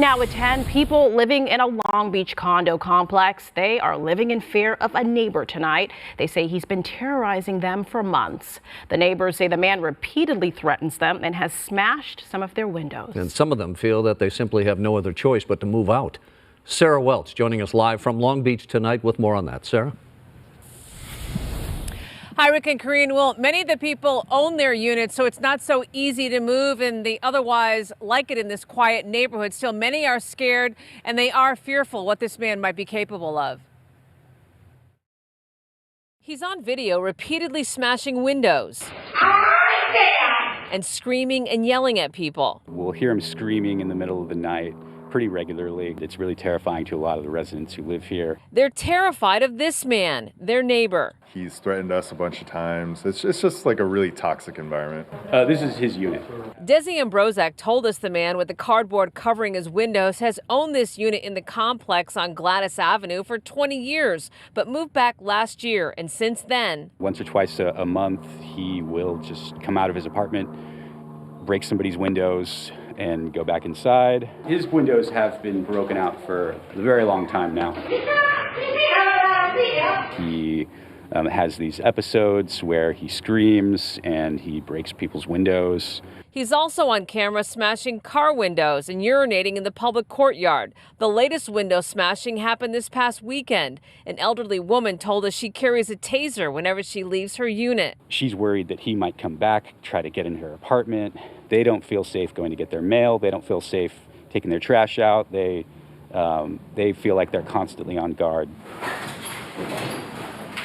Now at 10, people living in a Long Beach condo complex, they are living in fear of a neighbor tonight. They say he's been terrorizing them for months. The neighbors say the man repeatedly threatens them and has smashed some of their windows. And some of them feel that they simply have no other choice but to move out. Sarah Welch joining us live from Long Beach tonight with more on that. Sarah? Hi, Rick and Karine. Well, many of the people own their units, so it's not so easy to move, and they otherwise like it in this quiet neighborhood. Still, many are scared, and they are fearful what this man might be capable of. He's on video repeatedly smashing windows and screaming and yelling at people. We'll hear him screaming in the middle of the night pretty regularly. It's really terrifying to a lot of the residents who live here. They're terrified of this man, their neighbor. He's threatened us a bunch of times. It's just like a really toxic environment. This is his unit. Desi Ambrozak told us the man with the cardboard covering his windows has owned this unit in the complex on Gladys Avenue for 20 years, but moved back last year. And since then, once or twice a month, he will just come out of his apartment, break somebody's windows, and go back inside. His windows have been broken out for a very long time now. He has these episodes where he screams and he breaks people's windows. He's also on camera smashing car windows and urinating in the public courtyard. The latest window smashing happened this past weekend. An elderly woman told us she carries a taser whenever she leaves her unit. She's worried that he might come back, try to get in her apartment. They don't feel safe going to get their mail. They don't feel safe taking their trash out. They feel like they're constantly on guard.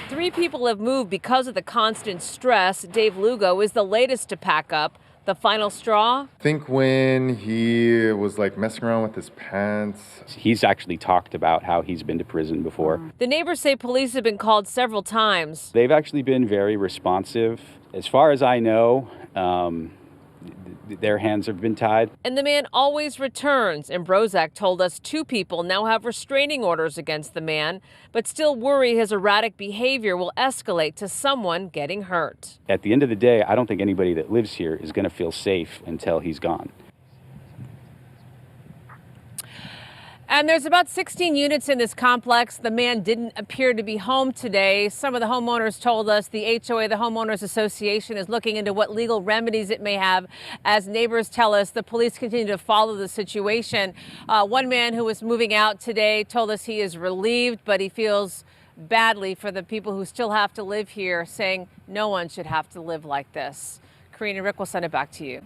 3 people have moved because of the constant stress. Dave Lugo is the latest to pack up. The final straw? I think when he was like messing around with his pants. He's actually talked about how he's been to prison before. The neighbors say police have been called several times. They've actually been very responsive. As far as I know, their hands have been tied. And the man always returns. And Brozak told us 2 people now have restraining orders against the man, but still worry his erratic behavior will escalate to someone getting hurt. At the end of the day, I don't think anybody that lives here is going to feel safe until he's gone. And there's about 16 units in this complex. The man didn't appear to be home today. Some of the homeowners told us the HOA, the Homeowners Association, is looking into what legal remedies it may have. As neighbors tell us, the police continue to follow the situation. One man who was moving out today told us he is relieved, but he feels badly for the people who still have to live here, saying no one should have to live like this. Karine and Rick will send it back to you.